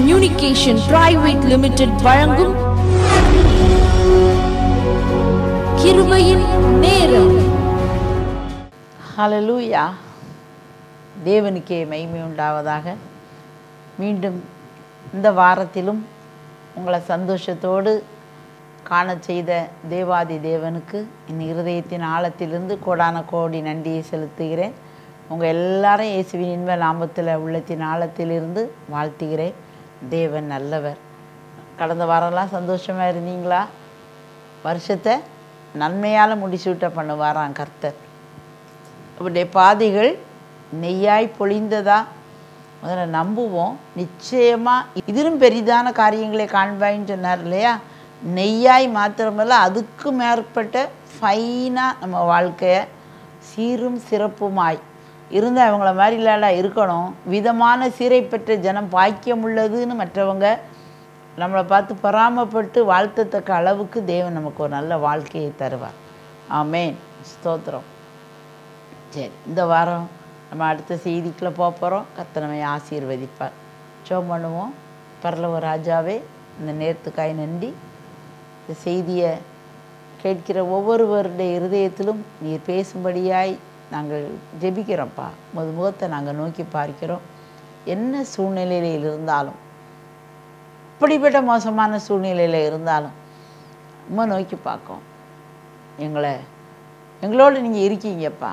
Communication private limited வழங்கும் கிருபையின் நேரம். ஹல்லேலூயா. தேவனுக்கே மகிமை உண்டாவதாக. மீண்டும் இந்த வாரத்திலும் உங்களை சந்தோஷத்தோடு காண செய்த தேவாதி தேவனுக்கு என் இருதயத்தின் ஆழத்திலிருந்து கோடான கோடி நன்றியை செலுத்துகிறேன். உங்கள் எல்லாரும் இயேசுவின் இன்ப நாமத்தில் உள்ளத்தின் ஆழத்திலிருந்து வாழ்த்துகிறேன். தேவன் நல்லவர். கடந்த வாரம்லாம் சந்தோஷமாக இருந்தீங்களா? வருஷத்தை நன்மையால் முடிசூட்ட பண்ணுவாராம் கர்த்தர். அவருடைய பாதைகள் நெய்யாய் பொழிந்ததா? முதல்ல நம்புவோம். நிச்சயமாக இதிலும் பெரிதான காரியங்களை காண்பாயின்னு சொன்னார் இல்லையா? நெய்யாய் மாத்திரமல்ல, அதுக்கு மேற்பட்ட ஃபைனாக நம்ம வாழ்க்கையை சீரும் சிறப்புமாய் இருந்து அவங்கள மாதிரி இல்லாடா இருக்கணும். விதமான சீரை பெற்ற ஜனம் பாக்கியம் உள்ளதுன்னு மற்றவங்க நம்மளை பார்த்து பராமப்பட்டு வாழ்த்தத்தக்க அளவுக்கு தேவன் நமக்கு ஒரு நல்ல வாழ்க்கையை தருவார். ஆமேன், ஸ்தோத்திரம். சரி, இந்த வாரம் நம்ம அடுத்த செய்திக்குள்ளே போகிறோம். கர்த்தர் நம்மை ஆசீர்வதிப்பார். ஜெபம் பண்ணுவோம். பரலோக ராஜாவே, இந்த நேரத்துக்காய் நன்றி. இந்த செய்தியை கேட்கிற ஒவ்வொருவருடைய இருதயத்திலும் நீர் பேசும்படியாய் நாங்கள் ஜெபிக்கிறோம்ப்பா. முகத்தை நாங்கள் நோக்கி பார்க்கிறோம். என்ன சூழ்நிலையில் இருந்தாலும், இப்படிப்பட்ட மோசமான சூழ்நிலையில் இருந்தாலும் ரொம்ப நோக்கி பார்க்கோம். எங்களோடு நீங்கள் இருக்கீங்கப்பா.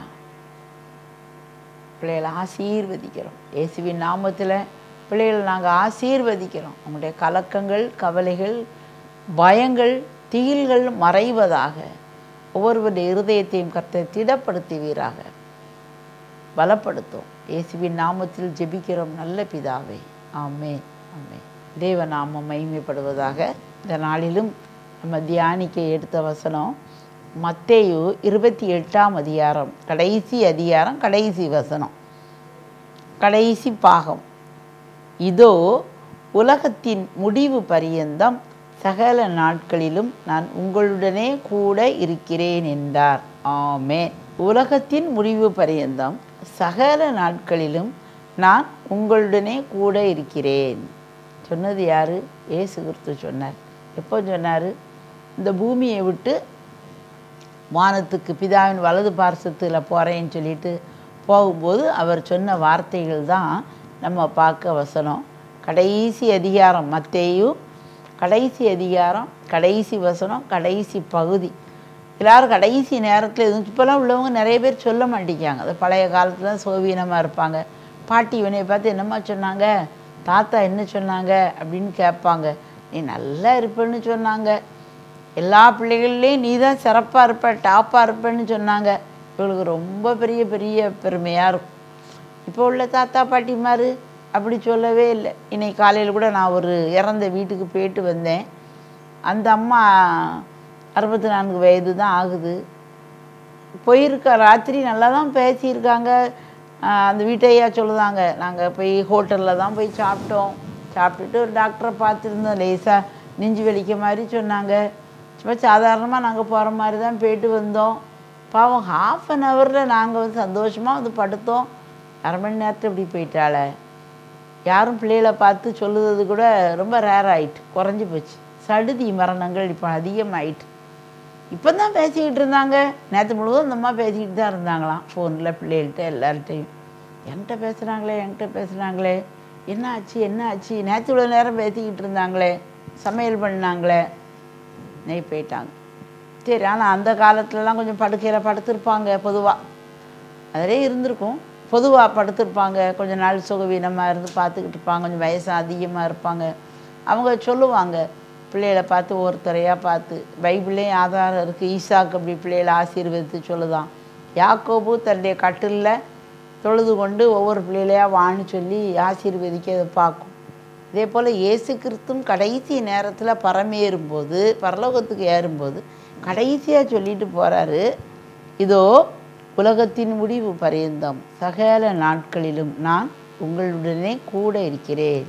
பிள்ளைகளை ஆசீர்வதிக்கிறோம். இயேசுவின் நாமத்தில் பிள்ளைகளை நாங்கள் ஆசீர்வதிக்கிறோம். உங்களுடைய கலக்கங்கள், கவலைகள், பயங்கள், திகில்கள் மறைவதாக. ஒவ்வொருவருடைய இருதயத்தையும் கர்த்தர் திடப்படுத்துவீராக, பலப்படுத்தும். இயேசுவின் நாமத்தில் ஜெபிக்கிறோம் நல்ல பிதாவே. ஆமென், ஆமென். தேவ நாமம் மகிமைப்படுவதாக. இந்த நாளிலும் நம்ம தியானிக்க எடுத்த வசனம் மத்தேயு 28ஆம் அதிகாரம், கடைசி அதிகாரம், கடைசி வசனம், கடைசி பாகம். இதோ உலகத்தின் முடிவு பரியந்தம் சகல நாட்களிலும் நான் உங்களுடனே கூட இருக்கிறேன் என்றார். ஆமென். உலகத்தின் முடிவு பரியந்தம் சகல நாட்களிலும் நான் உங்களுடனே கூட இருக்கிறேன். சொன்னது யாரு? இயேசு கிறிஸ்து சொன்னார். எப்போ சொன்னார்? இந்த பூமியை விட்டு வானத்துக்கு பிதாவின் வலது பார்சத்தில் போகிறேன்னு சொல்லிட்டு போகும்போது அவர் சொன்ன வார்த்தைகள் தான் நம்ம பார்க்க வசனம். கடைசி அதிகாரம் மத்தேயு, கடைசி அதிகாரம், கடைசி வசனம், கடைசி பகுதி. எல்லோரும் கடைசி நேரத்தில் எதுவும் இப்போலாம் உள்ளவங்க நிறைய பேர் சொல்ல மாட்டேங்காங்க. அது பழைய காலத்தில் சோவீனமாக இருப்பாங்க. பாட்டி இவனை பார்த்து என்னம்மா சொன்னாங்க, தாத்தா என்ன சொன்னாங்க அப்படின்னு கேட்பாங்க. நீ நல்லா இருப்பேன்னு சொன்னாங்க, எல்லா பிள்ளைகள்லேயும் நீ தான் சிறப்பாக இருப்ப, டாப்பாக இருப்பேன்னு சொன்னாங்க. இவங்களுக்கு ரொம்ப பெரிய பெரிய பெருமையாக இருக்கும். இப்போ உள்ள தாத்தா பாட்டிமாரு அப்படி சொல்லவே இல்லை. இன்னைக்கு காலையில் கூட நான் ஒரு இறந்த வீட்டுக்கு போயிட்டு வந்தேன். அந்த அம்மா 64 வயது தான் ஆகுது. போயிருக்க ராத்திரி நல்லா தான் பேசியிருக்காங்க. அந்த வீட்டையா சொல்லுதாங்க, நாங்கள் போய் ஹோட்டலில் தான் போய் சாப்பிட்டோம். சாப்பிட்டுட்டு ஒரு டாக்டரை பார்த்துருந்தோம். லேசாக நெஞ்சு வலிக்க மாதிரி சொன்னாங்க. சும்மா சாதாரணமாக நாங்கள் போகிற மாதிரி தான் போயிட்டு வந்தோம். பாவம், 1/2 ஹவரில் நாங்கள் வந்து சந்தோஷமாக வந்து படுத்தோம். 1/2 மணி நேரத்தில் இப்படி போயிட்டாளே. யாரும் பிள்ளைகளை பார்த்து சொல்லுறது கூட ரொம்ப ரேர் ஆகிட்டு, குறைஞ்சி போச்சு. சடுதி மரணங்கள் இப்போ அதிகமாகிட்டு. இப்போ தான் பேசிக்கிட்டு இருந்தாங்க. நேற்று முழுவதும் இந்த அம்மா பேசிக்கிட்டு தான் இருந்தாங்களாம் ஃபோனில் பிள்ளைகள்கிட்ட எல்லார்கிட்டையும். என்கிட்ட பேசுகிறாங்களே, என்ன ஆச்சு, நேற்று இவ்வளோ நேரம் பேசிக்கிட்டு இருந்தாங்களே, சமையல் பண்ணாங்களே, நெய் போயிட்டாங்க. சரி, ஆனால் அந்த காலத்துலலாம் கொஞ்சம் படுக்கையில் படுத்திருப்பாங்க. பொதுவாக அதிலே இருந்திருக்கும். பொதுவாக படுத்திருப்பாங்க. கொஞ்சம் நாள் சுகவீனமாக இருந்து பார்த்துக்கிட்டு இருப்பாங்க. கொஞ்சம் வயசு அதிகமாக இருப்பாங்க. அவங்க சொல்லுவாங்க, பிள்ளைகளை பார்த்து ஒருத்தரையாக பார்த்து. பைபிள்லேயும் ஆதாரம் இருக்குது. ஈசாக்கு அப்படி பிள்ளைகளை ஆசீர்வதித்து சொல்லுதான். யாக்கோபு தன்னுடைய கட்டிலில் தொழுது கொண்டு ஒவ்வொரு பிள்ளைகளையாக வான்னு சொல்லி ஆசீர்வதிக்க பார்க்கும். இதே போல் இயேசு கிறிஸ்துவும் கடைசி நேரத்தில் பரலோகத்துக்கு ஏறும்போது கடைசியாக சொல்லிட்டு போகிறாரு, இதோ உலகத்தின் முடிவு பரியந்தம் சகல நாட்களிலும் நான் உங்களுடனே கூட இருக்கிறேன்.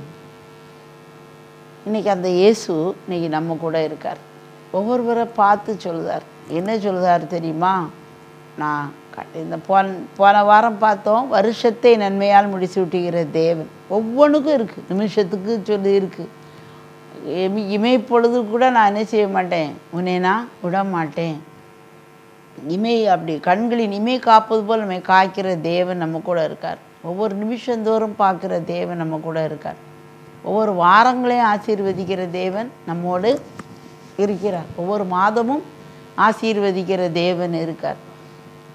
இன்றைக்கி அந்த இயேசு இன்றைக்கி நம்ம கூட இருக்கார். ஒவ்வொருவரை பார்த்து சொல்லுதார். என்ன சொல்லுதார் தெரியுமா? நான் இந்த போன வாரம் பார்த்தோம், வருஷத்தை நன்மையால் முடிசூட்டுகிற தேவன். ஒவ்வொன்றுக்கும் இருக்குது, நிமிஷத்துக்கு சொல்லி இருக்குது. இமைப்பொழுது கூட நான் என்ன செய்ய மாட்டேன், உன்னை நான் விட மாட்டேன். இமை அப்படி கண்களின் இமை காப்பது போல் நம்மை காய்க்கிற தேவன் நம்ம கூட இருக்கார். ஒவ்வொரு நிமிஷந்தோறும் பார்க்குற தேவன் நம்ம கூட இருக்கார். ஒவ்வொரு வாரங்களையும் ஆசீர்வதிக்கிற தேவன் நம்மோடு இருக்கிறார். ஒவ்வொரு மாதமும் ஆசீர்வதிக்கிற தேவன் இருக்கார்.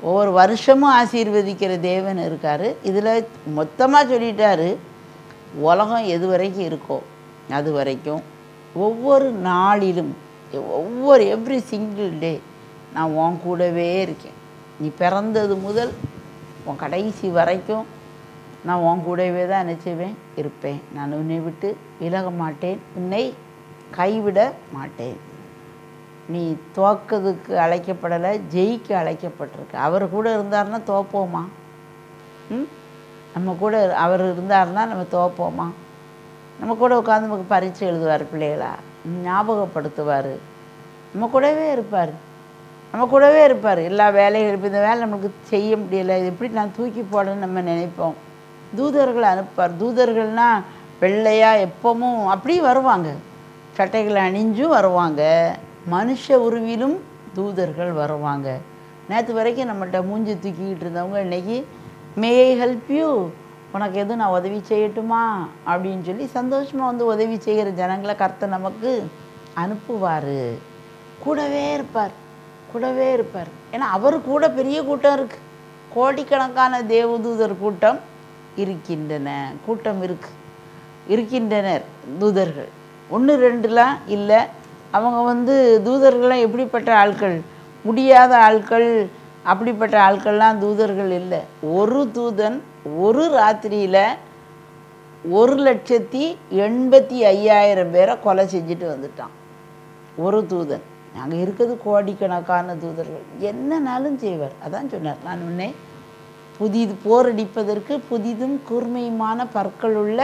ஒவ்வொரு வருஷமும் ஆசீர்வதிக்கிற தேவன் இருக்கார். இதில் மொத்தமாக சொல்லிட்டாரு, உலகம் எது வரைக்கும் இருக்கோ அது வரைக்கும் ஒவ்வொரு நாளிலும் எவ்ரி சிங்கிள் டே நான் உன் கூடவே இருக்கேன். நீ பிறந்தது முதல் உன் கடைசி வரைக்கும் நான் உன் கூடவே தான் என்ன செய்வேன், இருப்பேன். நான் உன்னை விட்டு விலக மாட்டேன், உன்னை கைவிட மாட்டேன். நீ தோக்கிறதுக்கு அழைக்கப்படலை, ஜெயிக்க அழைக்கப்பட்டிருக்கு. அவர் கூட இருந்தார்னா தோப்போமா? நம்ம கூட அவர் இருந்தார்னா நம்ம தோப்போமா? நம்ம கூட உட்காந்து நமக்கு பரீட்சை எழுதுவார், பிள்ளைகளா ஞாபகப்படுத்துவார், நம்ம கூடவே இருப்பார். நம்ம கூடவே இருப்பார். எல்லா வேலைகளும் இப்போ இந்த வேலை நமக்கு செய்ய முடியலை, இது எப்படி நான் தூக்கி போடணும்னு நம்ம நினைப்போம். தூதர்களை அனுப்பார். தூதர்கள்னால் வெள்ளையாக எப்பவும் அப்படி வருவாங்க, சட்டைகளை அணிஞ்சும் வருவாங்க. மனுஷ உருவிலும் தூதர்கள் வருவாங்க. நேற்று வரைக்கும் நம்மள்கிட்ட மூஞ்சி தூக்கிக்கிட்டு இருந்தவங்க இன்றைக்கி மே ஐ ஹெல்ப் யூ, உனக்கு எதுவும் நான் உதவி செய்யட்டுமா அப்படின்னு சொல்லி சந்தோஷமாக வந்து உதவி செய்கிற ஜனங்களை கர்த்தர் நமக்கு அனுப்புவார். கூடவே இருப்பார், கூடவே இருப்பார். ஏன்னா அவர் கூட பெரிய கூட்டம் இருக்குது, கோடிக்கணக்கான தேவதூதர் கூட்டம் இருக்கின்றனர் தூதர்கள். 1-2லாம் இல்லை. அவங்க வந்து தூதர்கள்லாம் எப்படிப்பட்ட ஆட்கள், முடியாத ஆட்கள், அப்படிப்பட்ட ஆட்கள்லாம் தூதர்கள் இல்லை. ஒரு தூதன் ஒரு ராத்திரியில் 1,85,000 பேரை கொலை செஞ்சுட்டு வந்துட்டான். ஒரு தூதன். அங்கே இருக்கிறது கோடிக்கணக்கான தூதர்கள், என்னன்னாலும் செய்வார். அதான் சொன்னார், நான் உன்னை போரடிப்பதற்கு புதிதும் கூர்மையுமான பற்களுள்ள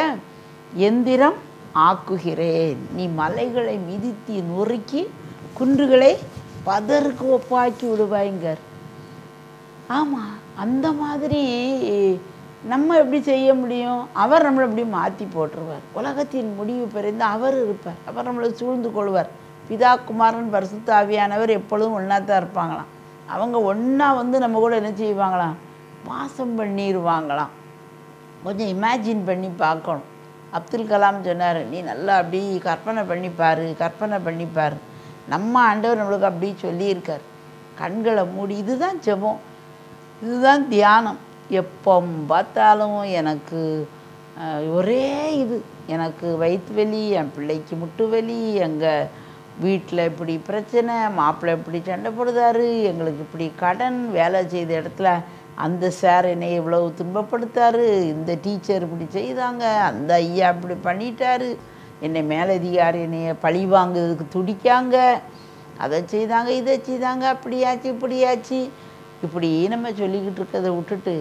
எந்திரம் ஆக்குகிறேன். நீ மலைகளை மிதித்து நொறுக்கி குன்றுகளை பதருக்கு ஒப்பாக்கி விடுவாய்ங்கர். ஆமாம், அந்த மாதிரி நம்ம எப்படி செய்ய முடியும்? அவர் நம்மளை எப்படி மாற்றி போட்டுருவார். உலகத்தின் முடிவு பிறந்து அவர் இருப்பார். அவர் நம்மளை சூழ்ந்து கொள்வார். பிதா, குமாரன், பரிசுத்த ஆவியானவர் எப்பொழுதும் ஒன்றா தான் இருப்பாங்களாம். அவங்க ஒன்றா வந்து நம்ம கூட என்ன செய்வாங்களாம், வாசம் பண்ணிடுவாங்களாம். கொஞ்சம் இமேஜின் பண்ணி பார்க்கணும். அப்துல் கலாம் சொன்னார், நீ நல்லா அப்படி கற்பனை பண்ணிப்பார். நம்ம ஆண்டவர் நம்மளுக்கு அப்படி சொல்லியிருக்கார். கண்களை மூடி, இதுதான் ஜெபம், இதுதான் தியானம். எப்போ பார்த்தாலும் எனக்கு ஒரே இது, எனக்கு வயிற்று வலி, என் பிள்ளைக்கு முட்டு வலி, எங்கள் வீட்டில் இப்படி பிரச்சனை, மாப்பிள்ளை இப்படி சண்டை போடுதாரு, எங்களுக்கு இப்படி கடன், வேலை செய்த இடத்துல அந்த சார் என்னை இவ்வளவு துன்பப்படுத்தாரு, இந்த டீச்சர் இப்படி செய்தாங்க, அந்த ஐயா இப்படி பண்ணிட்டாரு, என்னை மேலதிகாரி என்னைய பழி வாங்குறதுக்கு துடிக்காங்க, அதை செய்தாங்க, இதை செய்தாங்க, அப்படியாச்சு இப்படியாச்சு, இப்படி நம்ம சொல்லிக்கிட்டு இருக்கிறத விட்டுட்டு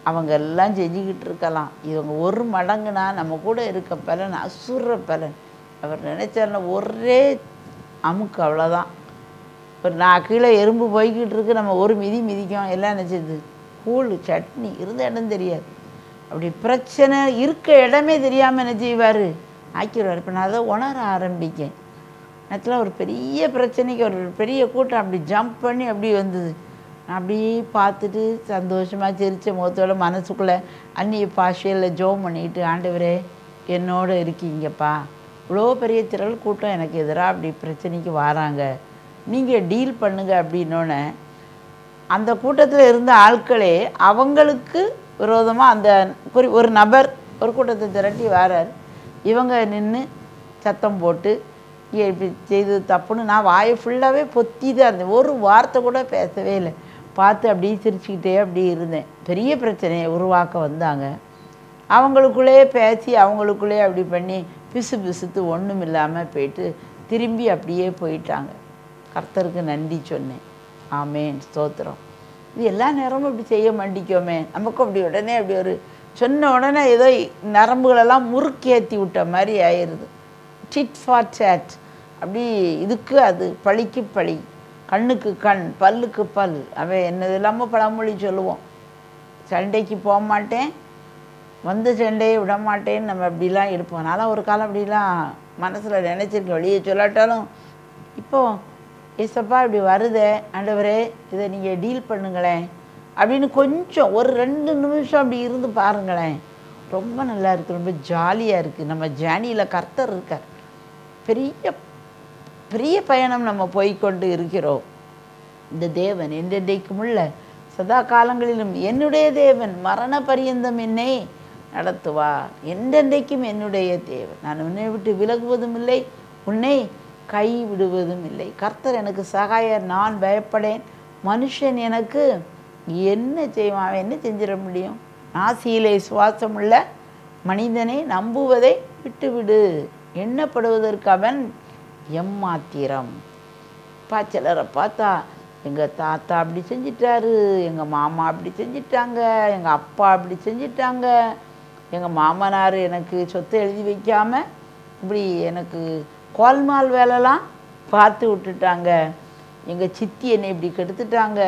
அவங்க எல்லாம் செஞ்சுக்கிட்டு இருக்கலாம். இவங்க ஒரு மடங்குனா நம்ம கூட இருக்க பலன் அசுர பலன். அவர் நினைச்சாருன்னா ஒரே அமுக்கு, அவ்வளோதான். இப்போ நான் கீழே எறும்பு போய்கிட்டு இருக்கு, நம்ம ஒரு மிதிக்கும், எல்லாம் நினச்சிது கூழ் சட்னி இருந்த இடம் தெரியாது. அப்படி பிரச்சனை இருக்க இடமே தெரியாமல் என்ன செய்வார், ஆக்கிடுவார். இப்போ நான் அதை உணர ஆரம்பிக்கேன். நேரத்தில் ஒரு பெரிய பிரச்சனைக்கு ஒரு பெரிய கூட்டம் அப்படி ஜம்ப் பண்ணி அப்படி வந்தது. நான் அப்படியே பார்த்துட்டு சந்தோஷமாக சிரித்த முகத்தோட மனசுக்குள்ளே அந்நிய பாஷையில் ஜோம் பண்ணிட்டு, ஆண்டவரே என்னோடு இருக்கீங்கப்பா, இவ்வளோ பெரிய திரள் கூட்டம் எனக்கு எதிராக அப்படி பிரச்சனைக்கு வராங்க, நீங்கள் டீல் பண்ணுங்க அப்படின்னோடனே அந்த கூட்டத்தில் இருந்த ஆட்களே அவங்களுக்கு விரோதமாக அந்த ஒரு நபர் ஒரு கூட்டத்தை திரட்டி வரார். இவங்க நின்று சத்தம் போட்டு இப்படி செய்தது தப்புன்னு நான் வாயை ஃபுல்லாகவே பொத்தி தான் இருந்தேன், ஒரு வார்த்தை கூட பேசவே இல்லை. பார்த்து அப்படியே சிரிச்சுக்கிட்டே அப்படி இருந்தேன். பெரிய பிரச்சனையை உருவாக்க வந்தாங்க. அவங்களுக்குள்ளே பேசி அவங்களுக்குள்ளே அப்படி பண்ணி பிசுத்து ஒன்றும் இல்லாமல் போயிட்டு திரும்பி அப்படியே போயிட்டாங்க. கர்த்தருக்கு நன்றி சொன்னேன். ஆமேன், ஸ்தோத்திரம். இது எல்லா நேரமும் இப்படி செய்ய மாட்டிக்கோமே, நமக்கும் அப்படி உடனே அப்படி ஒரு சொன்ன உடனே ஏதோ நரம்புகளெல்லாம் முறுக்கேற்றி விட்ட மாதிரி ஆயிடுது. டிட் ஃபார் சேட், அப்படி இதுக்கு அது பழிக்கு பழி. கண்ணுக்கு கண், பல்லுக்கு பல். அவன் என்னது இல்லாமல் பழமொழி சொல்லுவோம். சண்டைக்கு போக மாட்டேன், வந்து சண்டையை விட மாட்டேன்னு நம்ம அப்படிலாம் இருப்போம். அதனால் ஒரு காலம் அப்படிலாம் மனசில் நினச்சிருக்கேன், வெளியே சொல்லாட்டாலும். இப்போ ஏசப்பா இப்படி வருதே ஆண்டவரே, இதை நீங்கள் டீல் பண்ணுங்களேன் அப்படின்னு கொஞ்சம் ஒரு 2 நிமிஷம் அப்படி இருந்து பாருங்களேன். ரொம்ப நல்லா இருக்குது, ரொம்ப ஜாலியாக இருக்குது. நம்ம ஜேர்னியில் கர்த்தர் இருக்கார். பெரிய பெரிய பயணம் நம்ம போய்கொண்டு இருக்கிறோம். இந்த தேவன் என்றென்றைக்கும் உள்ள சதா காலங்களிலும் என்னுடைய தேவன் மரண பரியந்தம் என்னை நடத்துவார். என்றென்றைக்கும் என்னுடைய தேவன். நான் உன்னை விட்டு விலகுவதும் இல்லை, உன்னை கை விடுவதும் இல்லை. கர்த்தர் எனக்கு சகாயர், நான் பயப்படேன். மனுஷன் எனக்கு என்ன செய்வான்? அவன் என்ன செஞ்சிட முடியும்? நாசியிலே சுவாசம் உள்ள மனிதனை நம்புவதை விட்டுவிடு, எண்ணப்படுவதற்கு அவன் எம்மாத்திரம். சிலரை பார்த்தா எங்கள் தாத்தா அப்படி செஞ்சிட்டாரு, எங்கள் மாமா அப்படி செஞ்சிட்டாங்க, எங்கள் அப்பா அப்படி செஞ்சிட்டாங்க, எங்கள் மாமனார் எனக்கு சொத்தை எழுதி வைக்காமல் இப்படி எனக்கு கோல்மால் வேலைலாம் பார்த்து விட்டுட்டாங்க, எங்கள் சித்தி என்னை இப்படி கெடுத்துட்டாங்க,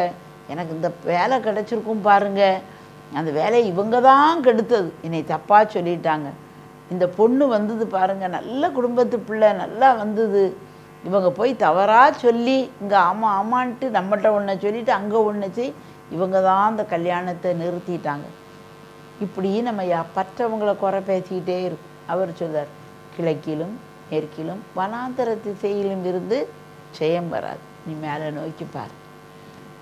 எனக்கு இந்த வேலை கிடச்சிருக்கும் பாருங்க, அந்த வேலையை இவங்க தான் கெடுத்தது, என்னை தப்பாக சொல்லிட்டாங்க. இந்த பொண்ணு வந்தது பாருங்கள், நல்ல குடும்பத்து பிள்ளை, நல்லா வந்தது, இவங்க போய் தவறாக சொல்லி இங்கே ஆமாம் ஆமான்ட்டு நம்மகிட்ட ஒன்றை சொல்லிவிட்டு அங்கே ஒன்று செய், இவங்க தான் அந்த கல்யாணத்தை நிறுத்திட்டாங்க. இப்படி நம்ம பற்றவங்களை குறை பேசிக்கிட்டே இருக்கும். அவர் சொல்றார், கிழக்கிலும் மேற்கிலும் வனாந்தர திசையிலும் இருந்து ஜெயம் வராது, நீ மேலே நோக்கி பார்.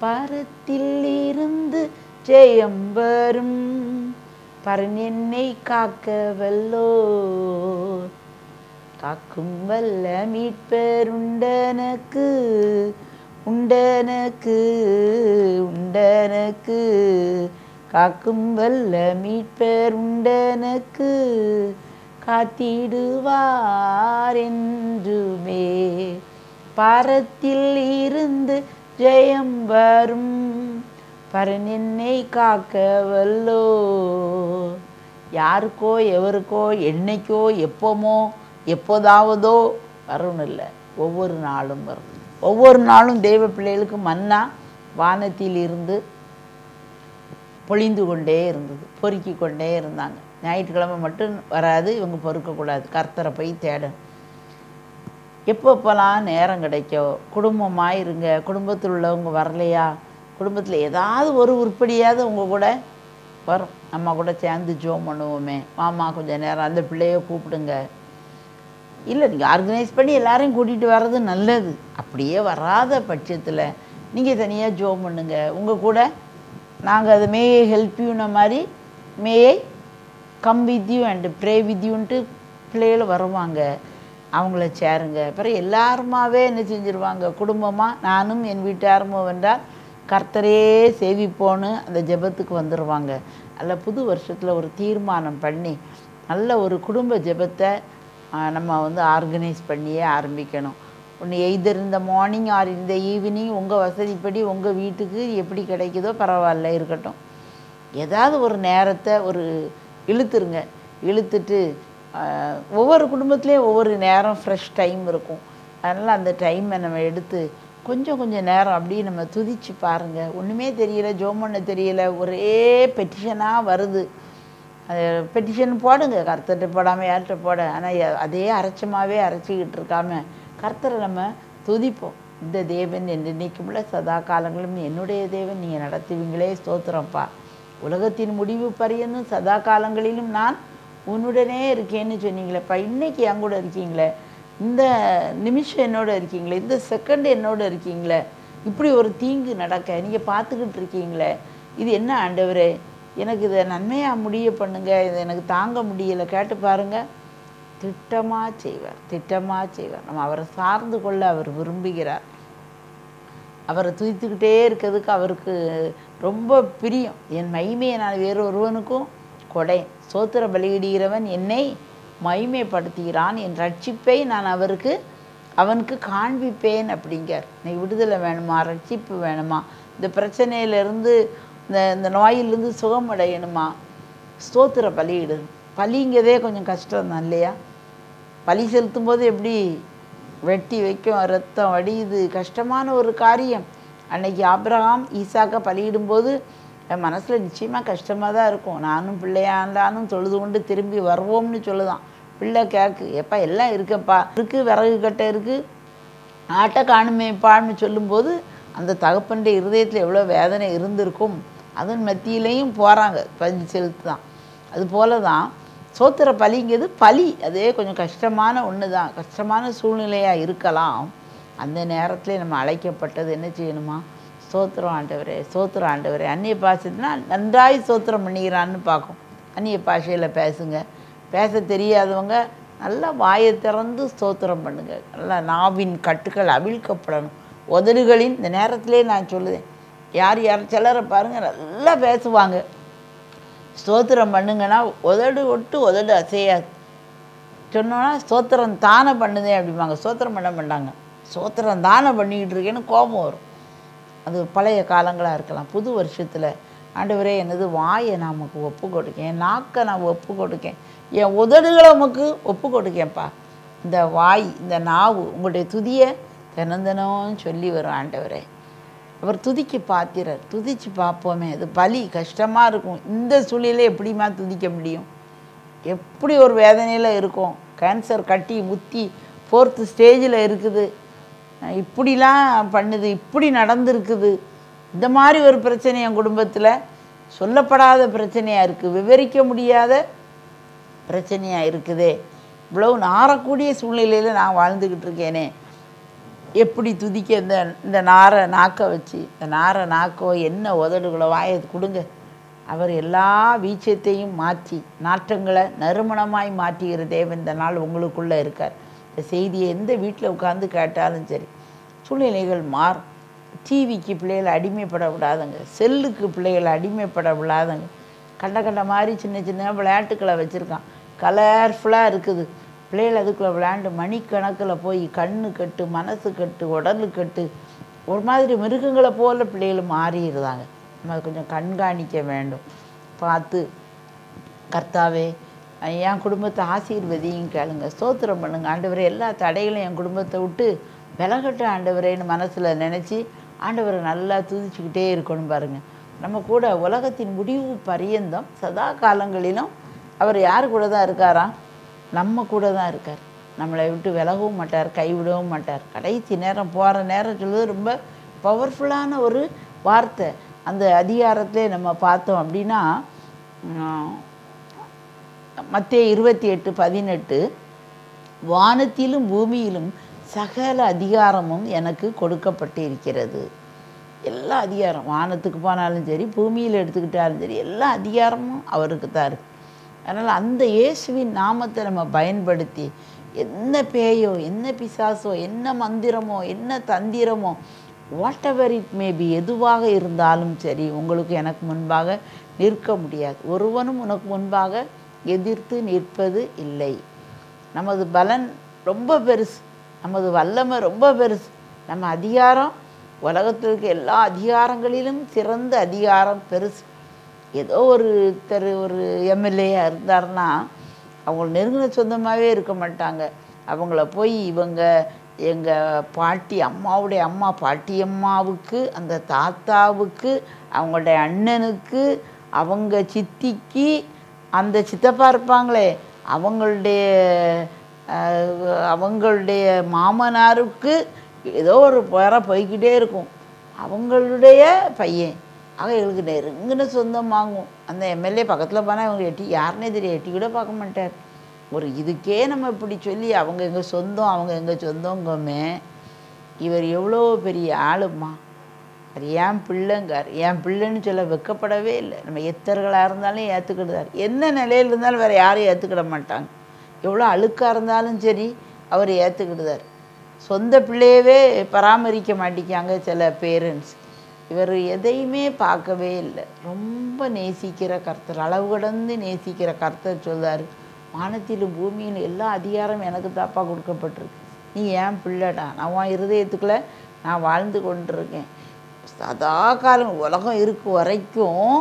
பரத்தில் இருந்து ஜெயம் வரும், பரன் என்னை காக்க வல்லோ, காக்கும் வல்ல மீட்பர் உண்டனக்கு உண்டனக்கு உண்டனக்கு, காக்கும் வல்ல மீட்பர் உண்டனக்கு, காத்திடுவார் என்றுமே. பாரத்தில் இருந்து ஜெயம் வரும், பரன் என்னை காக்க வல்லோ. யாருக்கோ எவருக்கோ என்னைக்கோ எப்போமோ எப்போதாவதோ வரும்னு இல்லை, ஒவ்வொரு நாளும் வரும். ஒவ்வொரு நாளும் தெய்வ பிள்ளைகளுக்கு மன்னா வானத்தில் இருந்து பொழிந்து கொண்டே இருந்தது, பொறுக்கி கொண்டே இருந்தாங்க. ஞாயிற்றுக்கிழமை மட்டும் வராது, இவங்க பொறுக்கக்கூடாது, கர்த்தரை போய் தேடணும். எப்போப்போலாம் நேரம் கிடைக்கோ குடும்பமாக இருங்க. குடும்பத்தில் உள்ளவங்க வரலையா, குடும்பத்தில் ஏதாவது ஒரு உருப்படியாவது உங்கள் கூட வரும், நம்ம கூட சேர்ந்து ஜோம் பண்ணுவோமே, மாமா கொஞ்சம் நேரம் அந்த பிள்ளைய கூப்பிடுங்க. இல்லை, நீங்கள் ஆர்கனைஸ் பண்ணி எல்லாரையும் கூட்டிகிட்டு வர்றது நல்லது. அப்படியே வராத பட்சத்தில் நீங்கள் தனியாக ஜோம் பண்ணுங்க. உங்கள் கூட நாங்கள் அது மே ஹெல்ப் யூன மாதிரி மேயை come with you and pray with யூன்ட்டு பிள்ளைகள் வருவாங்க, அவங்கள சேருங்க. அப்புறம் எல்லாருமாவே என்ன செஞ்சுருவாங்க, குடும்பமாக நானும் என் வீட்டாருமோ வென்றால் கர்த்தரே சேவிப்போன்னு அந்த ஜெபத்துக்கு வந்துடுவாங்க. அதில் புது வருஷத்தில் ஒரு தீர்மானம் பண்ணி நல்ல ஒரு குடும்ப ஜெபத்தை நம்ம ஆர்கனைஸ் பண்ணியே ஆரம்பிக்கணும். ஒன்று எய்தர் இந்த மார்னிங் ஆர் இந்த ஈவினிங் உங்கள் வசதிப்படி உங்கள் வீட்டுக்கு எப்படி கிடைக்குதோ பரவாயில்ல இருக்கட்டும், ஏதாவது ஒரு நேரத்தை ஒரு இழுத்துருங்க. இழுத்துட்டு ஒவ்வொரு குடும்பத்துலேயும் ஒவ்வொரு நேரம் ஃப்ரெஷ் டைம் இருக்கும். அதனால் அந்த டைமை நம்ம எடுத்து கொஞ்சம் கொஞ்சம் நேரம் அப்படியே நம்ம துதிச்சு பாருங்கள். ஒன்றுமே தெரியல, ஜோம் பண்ண தெரியல, ஒரே பெட்டிஷனாக வருது. பெட்டிஷன் போடுங்க, கர்த்தர்கிட்ட போடாமல் யார்கிட்ட போட. ஆனால் அதே அரைச்சமாகவே அரைச்சிக்கிட்டு இருக்காம கர்த்தரை நம்ம துதிப்போம். இந்த தேவன் என்றைக்குமுள்ள சதா காலங்களும் என்னுடைய தேவன், நீங்கள் நடத்துவீங்களே, ஸ்தோத்திரம்ப்பா. உலகத்தின் முடிவு பரியந்தும் சதா காலங்களிலும் நான் உன்னுடனே இருக்கேன்னு சொன்னீங்களேப்பா. இன்றைக்கி என் கூட இருக்கீங்களே, இந்த நிமிஷம் என்னோட இருக்கீங்களே, இந்த செகண்ட் என்னோட இருக்கீங்களே, இப்படி ஒரு தீங்கு நடக்க நீங்கள் பார்த்துக்கிட்டு இருக்கீங்களே, இது என்ன ஆண்டவரே, எனக்கு இதை நன்மையாக முடிய பண்ணுங்க, இதை எனக்கு தாங்க முடியலை, கேட்டு பாருங்கள். திட்டமாக செய்வார், திட்டமாக செய்வார். நம்ம அவரை சார்ந்து கொள்ள அவர் விரும்புகிறார். அவரை துதித்துக்கிட்டே இருக்கிறதுக்கு அவருக்கு ரொம்ப பிரியம். என் மகிமையை நான் வேறு ஒருவனுக்கும் கொடை, சோத்திர பலியிடுகிறவன் என்னை மகிமைப்படுத்துகிறான், என் ரட்சிப்பை நான் அவனுக்கு காண்பிப்பேன் அப்படிங்கார். இன்னைக்கு விடுதலை வேணுமா, ரட்சிப்பு வேணுமா, இந்த பிரச்சனையிலேருந்து இந்த நோயிலிருந்து சுகம் அடையணுமா, ஸ்தோத்திர பலியிடு. பலிங்கிறதே கொஞ்சம் கஷ்டம் தான் இல்லையா? பலி செலுத்தும் போது எப்படி வெட்டி வைக்கும், ரத்தம் வடியுது, கஷ்டமான ஒரு காரியம். அன்னைக்கு ஆபிரகாம் ஈசாக்கை பலியிடும்போது என் மனசில் நிச்சயமாக கஷ்டமாக தான் இருக்கும். நானும் பிள்ளையாண்டானும் தொழுது கொண்டு திரும்பி வருவோம்னு சொல்லுதான். பிள்ளை கேக்கு, எப்பா எல்லாம் இருக்கப்பா, இருக்குது, விறகு கட்டை இருக்குது, ஆட்டை காணுமேப்பான்னு சொல்லும்போது அந்த தகப்பனுடைய இருதயத்தில் எவ்வளோ வேதனை இருந்திருக்கும். அதன் மத்தியிலையும் போகிறாங்க, பலி செலுத்து தான். அது போல தான் சோத்திர பலிங்கிறது பலி. அதே கொஞ்சம் கஷ்டமான ஒன்று தான், கஷ்டமான சூழ்நிலையாக இருக்கலாம். அந்த நேரத்தில் நம்ம அழைக்கப்பட்டது என்ன செய்யணுமா? ஸ்தோத்திரம் ஆண்டவரே, ஸ்தோத்திரம் ஆண்டவரே. அந்நிய பாஷைனா நன்றாய் ஸ்தோத்திரம் பண்ணிக்கிறான்னு பார்க்கும். அந்நிய பாஷையில் பேசுங்க. பேச தெரியாதவங்க நல்லா வாயை திறந்து ஸ்தோத்திரம் பண்ணுங்க. நல்லா நாவின் கட்டுக்கள் அவிழ்க்கப்படணும். உதடுகளின் இந்த நேரத்திலே நான் சொல்லுவேன், யார் சிலரை பாருங்கள் நல்லா பேசுவாங்க, ஸ்தோத்திரம் பண்ணுங்கன்னா உதடு ஒட்டு உதடு அசையாது. சொன்னோன்னா ஸ்தோத்திரம் தானே பண்ணுதே அப்படிம்பாங்க, ஸ்தோத்திரம் பண்ண மாட்டாங்க. ஸ்தோத்திரம் தானே பண்ணிக்கிட்டு இருக்கேன்னு கோபம் வரும். அது பழைய காலங்களாக இருக்கலாம். புது வருஷத்தில் ஆண்டவரே எனது வாயை நான் உமக்கு ஒப்பு கொடுக்கேன், என் நாக்கை நான் ஒப்பு கொடுக்கேன், என் உதடுகளை உமக்கு ஒப்பு கொடுக்கேன்ப்பா. இந்த வாய், இந்த நாவு உங்களுடைய துதியை தினந்தனம்னு சொல்லி வரும் ஆண்டவரே. அவர் துதிக்கு பாத்திரர், துதிச்சு பார்ப்போமே. அது பலி கஷ்டமாக இருக்கும். இந்த சூழ்நிலையில் எப்படிமா துதிக்க முடியும்? எப்படி ஒரு வேதனையில் இருக்கும். கேன்சர் கட்டி முத்தி 4th ஸ்டேஜில் இருக்குது, இப்படிலாம் பண்ணுது, இப்படி நடந்துருக்குது. இந்த மாதிரி ஒரு பிரச்சனை என் குடும்பத்தில் சொல்லப்படாத பிரச்சனையாக இருக்குது, விவரிக்க முடியாத பிரச்சனையாக இருக்குதே. இவ்வளவு நாரக்கூடிய சூழ்நிலையில் நான் வாழ்ந்துக்கிட்டு இருக்கேனே, எப்படி துதிக்க? இந்த நாக்கை வச்சு, இந்த நாக்கோ என்ன உதடுகளோ வாயை கொடுங்க. அவர் எல்லா வீச்சத்தையும் மாற்றி நாற்றங்களை நறுமணமாய் மாற்றுகிற தேவன் இந்த நாள் உங்களுக்குள்ளே இருக்கார். இந்த செய்தியை எந்த வீட்டில் உட்காந்து கேட்டாலும் சரி, சூழ்நிலைகள் மாறும். டிவிக்கு பிள்ளைகளை அடிமைப்பட விடாதுங்க, செல்லுக்கு பிள்ளைகளை அடிமைப்பட விடாதுங்க. கண்ட மாதிரி சின்ன சின்ன விளையாட்டுக்களை வச்சுருக்கான், கலர்ஃபுல்லாக இருக்குது. பிள்ளைகள் அதுக்குள்ளே விளையாண்டு மணிக்கணக்கில் போய் கண்ணு கட்டு, மனசு கட்டு, உடலு கட்டு, ஒரு மாதிரி மிருகங்களை போல் பிள்ளைகள் மாறிடுறாங்க. நம்ம அதை கொஞ்சம் கண்காணிக்க வேண்டும். பார்த்து கர்த்தாவே என் குடும்பத்தை ஆசீர்வதியும் கேளுங்க, ஸ்தோத்திரம் பண்ணுங்க ஆண்டவரே. எல்லா தடைகளும் என் குடும்பத்தை விட்டு விலகட்டும் ஆண்டவரேன்னு மனசில் நினச்சி ஆண்டவரை நல்லா துதிச்சுக்கிட்டே இருக்கணும். பாருங்கள், நம்ம கூட உலகத்தின் முடிவு பரியந்தம் சதா காலங்களிலும் அவர் யார் கூட தான் இருக்காராம்? நம்ம கூட தான் இருக்கார். நம்மளை விட்டு விலகவும் மாட்டார், கைவிடவும் மாட்டார். கடைசி நேரம் போகிற நேரம் சொல்லுவது ரொம்ப பவர்ஃபுல்லான ஒரு வார்த்தை. அந்த அதிகாரத்திலே நம்ம பார்த்தோம் அப்படின்னா, மத்தேயு 28:18, வானத்திலும் பூமியிலும் சகல அதிகாரமும் எனக்கு கொடுக்கப்பட்டு இருக்கிறது. எல்லா அதிகாரம், வானத்துக்கு போனாலும் சரி, பூமியில் எடுத்துக்கிட்டாலும் சரி, எல்லா அதிகாரமும் அவருக்கு தான் இருக்குது. அதனால் அந்த இயேசுவின் நாமத்தை நம்ம பயன்படுத்தி என்ன பேயோ, என்ன பிசாசோ, என்ன மந்திரமோ, என்ன தந்திரமோ, வாட் எவர் இட் மேபி, எதுவாக இருந்தாலும் சரி, உங்களுக்கு எனக்கு முன்பாக நிற்க முடியாது. ஒருவனும் உனக்கு முன்பாக எதிர்த்து நிற்பது இல்லை. நமது பலன் ரொம்ப பெருசு, நமது வல்லமை ரொம்ப பெருசு. நம்ம அதிகாரம் உலகத்தில் இருக்க எல்லா அதிகாரங்களிலும் சிறந்த அதிகாரம் பெருசு. ஏதோ ஒரு எம்எல்ஏயாக இருந்தார்னா அவங்க நெருங்கின சொந்தமாகவே இருக்க மாட்டாங்க. அவங்கள போய் இவங்க எங்கள் பாட்டி அம்மாவுடைய அம்மா பாட்டியம்மாவுக்கு, அந்த தாத்தாவுக்கு, அவங்களுடைய அண்ணனுக்கு, அவங்க சித்திக்கு, அந்த சித்தப்பா இருப்பாங்களே அவங்களுடைய மாமனாருக்கு, ஏதோ ஒரு பேர போய்கிட்டே இருக்கும், அவங்களுடைய பையன். ஆக எங்களுக்கு நெருங்கின சொந்தம் வாங்கும். அந்த எம்எல்ஏ பக்கத்தில் போனால் இவங்க யாருன்னே தெரியும், எட்டி கூட பார்க்க மாட்டார். ஒரு இதுக்கே நம்ம இப்படி சொல்லி அவங்க எங்கள் சொந்தம், அவங்க எங்கள் சொந்தங்கமே. இவர் எவ்வளோ பெரிய ஆளுமா, அது என் பிள்ளைங்கார். என் பிள்ளைன்னு சொல்ல வெக்கப்படவே இல்லை. நம்ம எத்தர்களாக இருந்தாலும் ஏற்றுக்கிடுதார். என்ன நிலையில் இருந்தாலும் வேறு யாரும் ஏற்றுக்கிட மாட்டாங்க. எவ்வளோ அழுக்காக இருந்தாலும் சரி அவர் ஏற்றுக்கிடுதார். சொந்த பிள்ளையவே பராமரிக்க மாட்டேங்காங்க சில பேரண்ட்ஸ். இவர் எதையுமே பார்க்கவே இல்லை. ரொம்ப நேசிக்கிற கர்த்தர், அளவு கடந்து நேசிக்கிற கர்த்தர் சொல்றாரு, வானத்திலும் பூமியிலும் எல்லா அதிகாரம் எனக்கு தாப்பா கொடுக்கப்பட்டிருக்கு. நீ ஏன் பிள்ளைடா, நான் உன் இருதயத்துக்குள்ளே நான் வாழ்ந்து கொண்டிருக்கேன். சதா காலம் உலகம் இருக்கு வரைக்கும்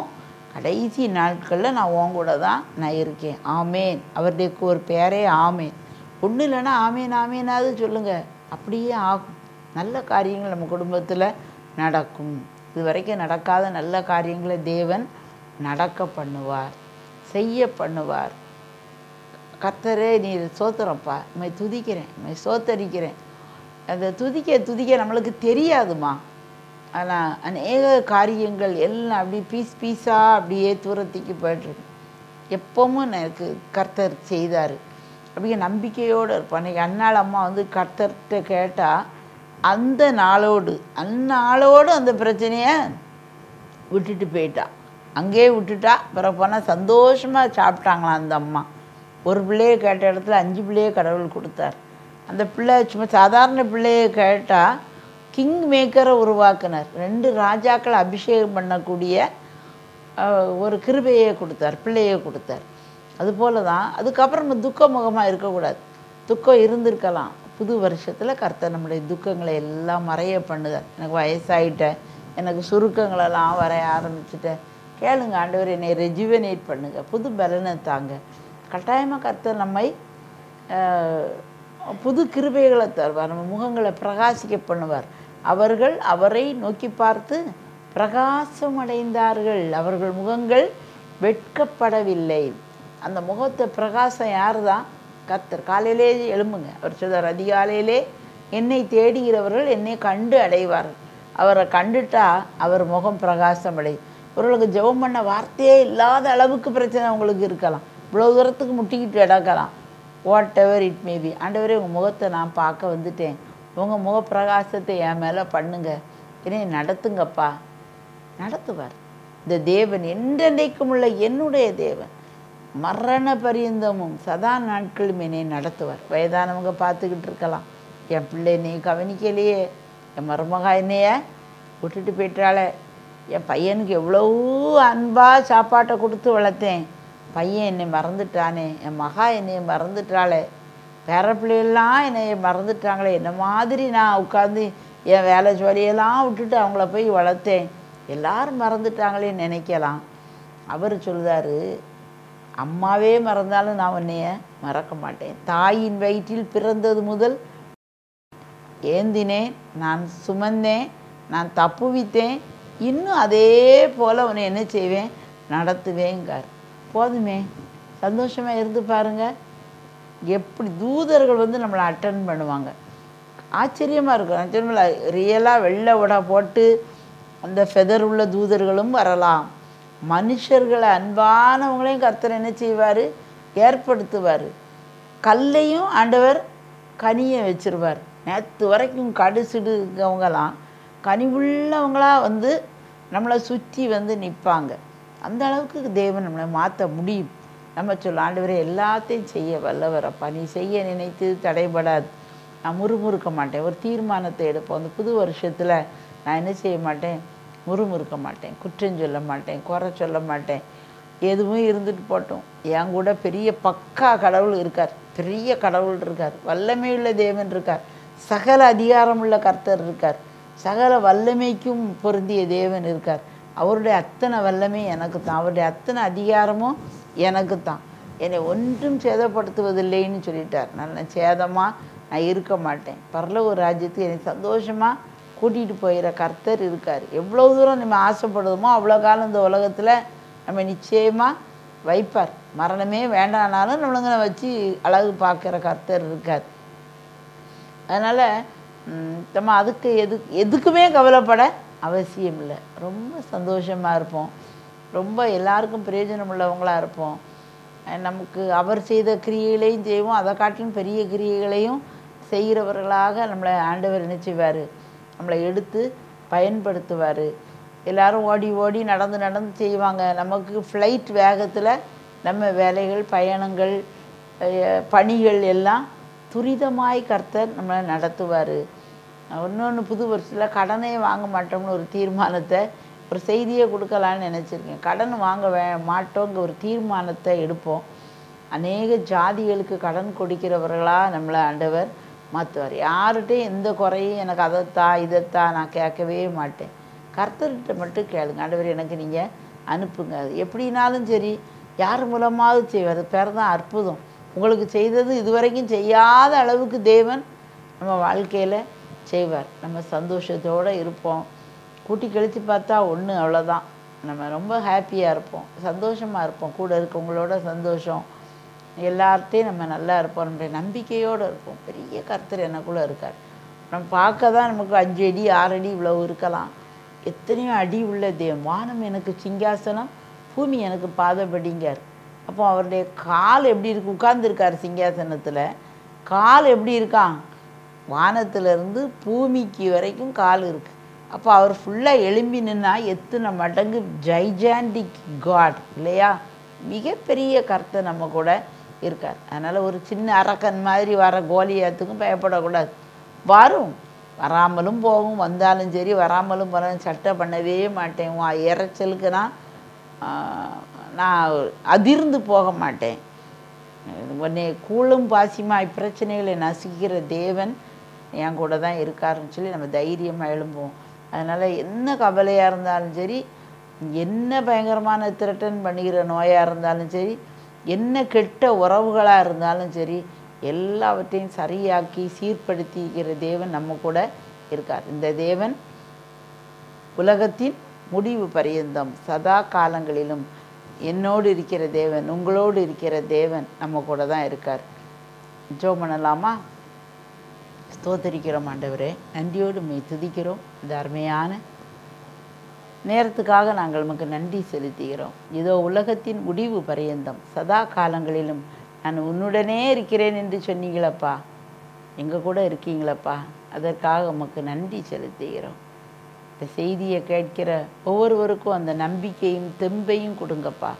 கடைசி நாட்களில் நான் உன் கூட தான் நான் இருக்கேன். ஆமேன். அவருடைய ஒரு பேரே ஆமேன். ஒன்றும் இல்லைன்னா ஆமேன் ஆமேனாவது சொல்லுங்கள். அப்படியே ஆகும். நல்ல காரியங்கள் நம்ம குடும்பத்தில் நடக்கும். இது வரைக்கும் நடக்காத நல்ல காரியங்களை தேவன் நடக்க பண்ணுவார், செய்ய பண்ணுவார். கர்த்தரே நீர் சோத்திரப்பா, உம்மை துதிக்கிறேன், உம்மை சோத்தரிக்கிறேன். அந்த துதிக்க நம்மளுக்கு தெரியாதுமா. ஆனால் அநேக காரியங்கள் எல்லாம் அப்படி பீஸாக அப்படியே தூரத்துக்கு போய்ட்டுருக்கு. எப்பவும் எனக்கு கர்த்தர் செய்தார் அப்படியே நம்பிக்கையோடு இருப்போம். அன்றைக்கி அன்னாள் அம்மா வந்து கர்த்தர்கிட்ட கேட்டால் அந்நாளோடு அந்த பிரச்சனையை விட்டுட்டு போயிட்டா. அங்கேயே விட்டுட்டா. பிறகு போனால் சந்தோஷமாக சாப்பிட்டாங்களாம் அந்த அம்மா. ஒரு பிள்ளையை கேட்ட இடத்துல 5 பிள்ளையை கடவுள் கொடுத்தார். அந்த பிள்ளை சும்மா சாதாரண பிள்ளையை கேட்டால் கிங் மேக்கரை உருவாக்குனார். 2 ராஜாக்களை அபிஷேகம் பண்ணக்கூடிய ஒரு கிருபையை கொடுத்தார், பிள்ளையை கொடுத்தார். அதுபோல தான் அதுக்கப்புறம் துக்க முகமாக இருக்கக்கூடாது. துக்கம் இருந்திருக்கலாம். புது வருஷத்தில் கர்த்தர் நம்முடைய துக்கங்களை எல்லாம் மறைய பண்ணுதார். எனக்கு வயசாகிட்டேன், எனக்கு சுருக்கங்களெல்லாம் வரைய ஆரம்பிச்சுட்டேன். கேளுங்க, ஆண்டவர் என்னை ரெஜுவனேட் பண்ணுங்க, புது பலனை தாங்க. கட்டாயமாக கர்த்தர் நம்மை புது கிருபைகளை தருவார், நம்ம முகங்களை பிரகாசிக்க பண்ணுவார். அவர்கள் அவரை நோக்கி பார்த்து பிரகாசம் அடைந்தார்கள், அவர்கள் முகங்கள் வெட்கப்படவில்லை. அந்த முகத்தை பிரகாசம் யார் தான்? கர்த்தர். காலையிலே எழும்புங்க, அவர் சொல்றார், அதிகாலையிலே என்னை தேடுகிறவர்கள் என்னை கண்டு அடைவார்கள். அவரை கண்டுட்டா அவர் முகம் பிரகாசம் அடை. இவர்களுக்கு ஜெபம் பண்ண வார்த்தையே இல்லாத அளவுக்கு பிரச்சனை உங்களுக்கு இருக்கலாம், இவ்வளோ தூரத்துக்கு முட்டிக்கிட்டு கிடக்கலாம். வாட் எவர் இட் மேபி, ஆண்டவரே உங்கள் முகத்தை நான் பார்க்க வந்துட்டேன், உங்கள் முக பிரகாசத்தை என் மேலே பண்ணுங்க, என்னை நடத்துங்கப்பா. நடத்துவார். இந்த தேவன் என்றென்றைக்கும் உள்ள என்னுடைய தேவன், மரண பரியந்தமும் சதா நாட்களும் என்னை நடத்துவார். வயதானவங்க பார்த்துக்கிட்டு இருக்கலாம், என் பிள்ளை என்னை கவனிக்கலையே, என் மருமகா என்னைய விட்டுட்டு போயிட்டாளே, என் பையனுக்கு எவ்வளோ அன்பாக சாப்பாட்டை கொடுத்து வளர்த்தேன், பையன் என்னை மறந்துட்டானே, என் மகா என்னை மறந்துட்டாளே, பேர பிள்ளைகள்லாம் என்னை மறந்துட்டாங்களே, என்ன மாதிரி நான் உட்காந்து என் வேலை ஜோலியெல்லாம் விட்டுட்டு அவங்கள போய் வளர்த்தேன், எல்லாரும் மறந்துட்டாங்களேன்னு நினைக்கலாம். அவர் சொல்லுதார், அம்மாவே மறந்தாலும் நான் உன்னைய மறக்க மாட்டேன். தாயின் வயிற்றில் பிறந்தது முதல் ஏந்தினேன், நான் சுமந்தேன், நான் தப்புவித்தேன், இன்னும் அதே போல் உன்னை என்ன செய்வேன், நடத்துவேங்கார். போதுமே, சந்தோஷமாக இருந்து பாருங்கள். எப்படி தூதர்கள் வந்து நம்மளை அட்டன் பண்ணுவாங்க, ஆச்சரியமாக இருக்கும். ஆச்சரியமில்ல, ரியலாக வெள்ளை உடை போட்டு அந்த ஃபெதர் உள்ள தூதர்களும் வரலாம். மனுஷர்களை அன்பானவங்களையும் கர்த்தர் என்ன செய்வார், ஏற்படுத்துவார். கல்லையும் ஆண்டவர் கனியை வச்சிருவார். நேற்று வரைக்கும் கடுசிடுங்கவங்களாம் கனிவுள்ளவங்களாக வந்து நம்மளை சுற்றி வந்து நிற்பாங்க. அந்த அளவுக்கு தேவன் நம்மளை மாற்ற முடியும். நம்ம சொல்ல, ஆண்டவரே எல்லாத்தையும் செய்ய வல்லவரப்பா, நீ செய்ய நினைத்து தடைபடாது. நான் முறுமுறுக்க மாட்டேன், ஒரு தீர்மானத்தை எடுப்போம். அந்த புது வருஷத்தில் நான் என்ன செய்ய மாட்டேன், முறுமுறுக்க மாட்டேன், குற்றம் சொல்ல மாட்டேன், குறை சொல்ல மாட்டேன். எதுவும் இருந்துட்டு போட்டோம், என் கூட பெரிய பக்கா கடவுள் இருக்கார், பெரிய கடவுள் இருக்கார், வல்லமையுள்ள தேவன் இருக்கார், சகல அதிகாரமுள்ள கர்த்தர் இருக்கார், சகல வல்லமைக்கும் பொருந்திய தேவன் இருக்கார். அவருடைய அத்தனை வல்லமை எனக்கு தான், அவருடைய அத்தனை அதிகாரமும் எனக்கு தான். என்னை ஒன்றும் சேதப்படுத்துவதில்லைன்னு சொல்லிட்டார். நான் சேதமாக நான் இருக்க மாட்டேன். பரலோக ராஜ்யத்துக்கு என்னை சந்தோஷமாக கூட்டிகிட்டு போயிட கர்த்தர் இருக்கார். எவ்வளோ தூரம் நம்ம ஆசைப்படுவோமோ அவ்வளோ காலம் இந்த உலகத்தில் நம்ம நிச்சயமாக வைப்பார். மரணமே வேண்டானாலும் நம்மளுங்க வச்சு அழகு பார்க்குற கர்த்தர் இருக்கார். அதனால் நம்ம அதுக்கு எதுக்குமே கவலைப்பட அவசியம் இல்லை. ரொம்ப சந்தோஷமாக இருப்போம், ரொம்ப எல்லாருக்கும் பிரயோஜனம் உள்ளவங்களாக இருப்போம். நமக்கு அவர் செய்த கிரியைகளையும் செய்வோம், அதை காட்டிலும் பெரிய கிரியைகளையும் செய்கிறவர்களாக நம்மளை ஆண்டவர் நினைச்சுவார், நம்மளை எடுத்து பயன்படுத்துவார். எல்லோரும் ஓடி ஓடி நடந்து நடந்து செய்வாங்க. நமக்கு ஃப்ளைட் வேகத்தில் நம்ம வேலைகள், பயணங்கள், பணிகள் எல்லாம் துரிதமாய் கர்த்தர் நம்மளை நடத்துவார். இன்னொன்று, புது வருஷத்தில் கடனே வாங்க மாட்டோம்னு ஒரு தீர்மானத்தை, ஒரு செய்தியை கொடுக்கலான்னு நினச்சிருக்கேன். கடன் வாங்க மாட்டோங்க ஒரு தீர்மானத்தை எடுப்போம். அநேக ஜாதிகளுக்கு கடன் கொடுக்கிறவர்களாக நம்மளை ஆண்டவர் மாற்றுவார். யார்கிட்டையும் எந்த குறையும் எனக்கு அதைத்தா இதைத்தா நான் கேட்கவே மாட்டேன். கர்த்தர்கிட்ட மட்டும் கேளுங்க, ஆண்டவர் எனக்கு நீங்கள் அனுப்புங்க. அது எப்படினாலும் சரி, யார் மூலமாவது செய்வார். அது பேர் தான் அற்புதம். உங்களுக்கு செய்தது இதுவரைக்கும் செய்யாத அளவுக்கு தேவன் நம்ம வாழ்க்கையில் செய்வார். நம்ம சந்தோஷத்தோடு இருப்போம். கூட்டி கழித்து பார்த்தா ஒன்று அவ்வளோதான். நம்ம ரொம்ப ஹாப்பியாக இருப்போம், சந்தோஷமாக இருப்போம். கூட இருக்கவங்களோட சந்தோஷம், எல்லார்ட்டையும் நம்ம நல்லா இருப்போம். நம்முடைய நம்பிக்கையோடு இருப்போம். பெரிய கர்த்தர் எனக்குள்ளே இருக்கார். நம்ம பார்க்க தான் நமக்கு 5 அடி 6 அடி இவ்வளோ இருக்கலாம். எத்தனையோ அடி உள்ள தேவன். வானம் எனக்கு சிங்காசனம், பூமி எனக்கு பாதபடிங்கார். அப்போ அவருடைய கால் எப்படி இருக்கு? உட்கார்ந்துருக்கார் சிங்காசனத்தில். கால் எப்படி இருக்கான்? வானத்திலிருந்து பூமிக்கு வரைக்கும் கால் இருக்குது. அப்போ அவர் ஃபுல்லாக எழும்பி நின்னா எத்தனை மடங்கு ஜைஜாண்டிக் காட் இல்லையா? மிகப்பெரிய கர்த்தர் நம்ம கூட இருக்கார். அதனால் ஒரு சின்ன அரக்கன் மாதிரி வர கோலியாத்துக்கும் பயப்படக்கூடாது. வரும், வராமலும் போகும். வந்தாலும் சரி, வராமலும் போனாலும் சட்டை பண்ணவே மாட்டேன். இறைச்சலுக்கு நான் அதிர்ந்து போக மாட்டேன். உடனே கூழும் பாசிமாய் பிரச்சனைகளை நசுக்கிற தேவன் என் கூட தான் இருக்காருன்னு சொல்லி நம்ம தைரியமாக எழும்புவோம். அதனால் என்ன கவலையாக இருந்தாலும் சரி, என்ன பயங்கரமான த்ரெட்டன் பண்ணுகிற நோயாக இருந்தாலும் சரி, என்ன கெட்ட உறவுகளாக இருந்தாலும் சரி, எல்லாவற்றையும் சரியாக்கி சீர்படுத்திக்கிற தேவன் நம்ம கூட இருக்கார். இந்த தேவன் உலகத்தின் முடிவு பரியந்தம் சதா காலங்களிலும் என்னோடு இருக்கிற தேவன், உங்களோடு இருக்கிற தேவன் நம்ம கூட தான் இருக்கார். ஜெபம் பண்ணலாமா? ஸ்தோத்திரிக்கிறோம் ஆண்டவரே, நன்றியோடு துதிக்கிறோம். இந்த அருமையான நேரத்துக்காக நாங்கள் உமக்கு நன்றி செலுத்துகிறோம். இதோ உலகத்தின் முடிவு பரியந்தம் சதா காலங்களிலும் நான் உன்னுடனே இருக்கிறேன் என்று சொன்னீங்களப்பா. எங்கள் கூட இருக்கீங்களப்பா. அதற்காக உமக்கு நன்றி செலுத்துகிறோம். இந்த செய்தியை கேட்கிற ஒவ்வொருவருக்கும் அந்த நம்பிக்கையும் தெம்பையும் கொடுங்கப்பா.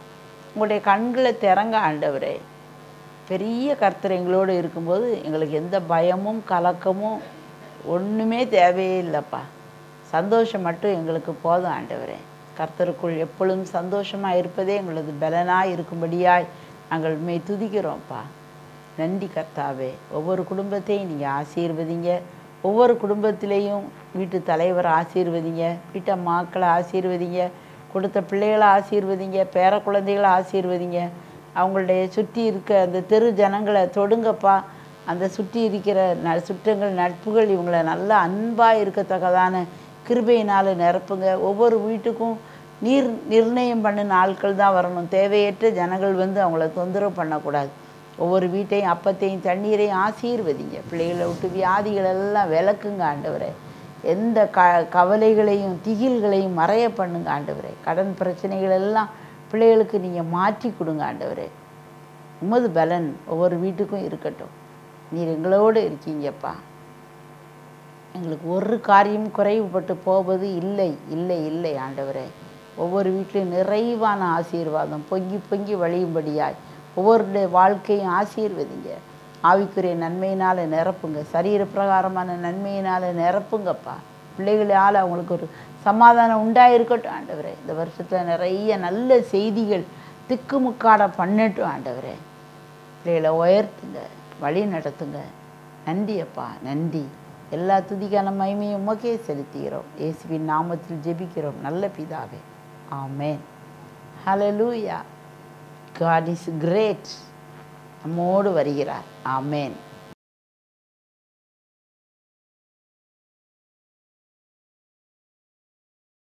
உங்களுடைய கண்களை திறங்க ஆண்டவரே. பெரிய கர்த்தர் எங்களோடு இருக்கும்போது எங்களுக்கு எந்த பயமும் கலக்கமும் ஒன்றுமே தேவையே இல்லைப்பா. சந்தோஷம் மட்டும் எங்களுக்கு போதும் ஆண்டவரே. கர்த்தருக்குள் எப்பொழுதும் சந்தோஷமாக இருப்பதே எங்களது பலனாக இருக்கும்படியாய் நாங்கள் துதிக்கிறோம்ப்பா. நன்றி கர்த்தாவே. ஒவ்வொரு குடும்பத்தையும் நீங்கள் ஆசீர்வதிங்க. ஒவ்வொரு குடும்பத்திலையும் வீட்டு தலைவரை ஆசீர்வதிங்க, வீட்டை மக்களை ஆசீர்வதிங்க, கொடுத்த பிள்ளைகளை ஆசீர்வதிங்க, பேர குழந்தைகளை ஆசீர்வதிங்க. அவங்களுடைய சுற்றி இருக்க அந்த தெரு ஜனங்களை தொடுங்கப்பா. அந்த சுற்றி இருக்கிற சுற்றங்கள் நட்புகள் இவங்களை நல்லா அன்பாக இருக்கத்தக்கதான கிருபையினால் நிரப்புங்க. ஒவ்வொரு வீட்டுக்கும் நீர் நிர்ணயம் பண்ணின ஆட்கள் தான் வரணும். தேவையற்ற ஜனங்கள் வந்து அவங்கள தொந்தரவு பண்ணக்கூடாது. ஒவ்வொரு வீட்டையும் அப்பத்தையும் தண்ணீரையும் ஆசீர்வதிங்க. பிள்ளைகளை விட்டு வியாதிகளெல்லாம் விளக்குங்க ஆண்டவரே. எந்த கவலைகளையும் திகில்களையும் மறைய பண்ணுங்க ஆண்டவரே. கடன் பிரச்சனைகளெல்லாம் பிள்ளைகளுக்கு நீங்கள் மாற்றி கொடுங்க ஆண்டவரே. உமது பலன் ஒவ்வொரு வீட்டுக்கும் இருக்கட்டும். நீர் எங்களோடு இருக்கீங்கப்பா. எங்களுக்கு ஒரு காரியம் குறைவுபட்டு போவது இல்லை இல்லை இல்லை ஆண்டவரே. ஒவ்வொரு வீட்டிலையும் நிறைவான ஆசீர்வாதம் பொங்கி பொங்கி வழியும்படியாய் ஒவ்வொருடைய வாழ்க்கையும் ஆசீர்வதிங்க. ஆவிக்குரிய நன்மையினால் நிரப்புங்க. சரீர பிரகாரமான நன்மையினால் நிரப்புங்கப்பா. பிள்ளைகளால் அவங்களுக்கு ஒரு சமாதானம் உண்டாயிருக்கட்டும் ஆண்டவரே. இந்த வருஷத்தில் நிறைய நல்ல செய்திகள் திக்குமுக்காட பண்ணட்டும் ஆண்டவரே. பிள்ளைகளை உயர்த்துங்க, வழி நடத்துங்க. நன்றி அப்பா, நன்றி. எல்லா துதிக்கான மகிமையும் உமக்கே செலுத்துகிறோம். இயேசுவின் நாமத்தில் ஜெபிக்கிறோம் நல்ல பிதாவே, ஆமென். ஹல்லேலூயா. God is great. நம்மோடு வருகிறார். ஆமென்.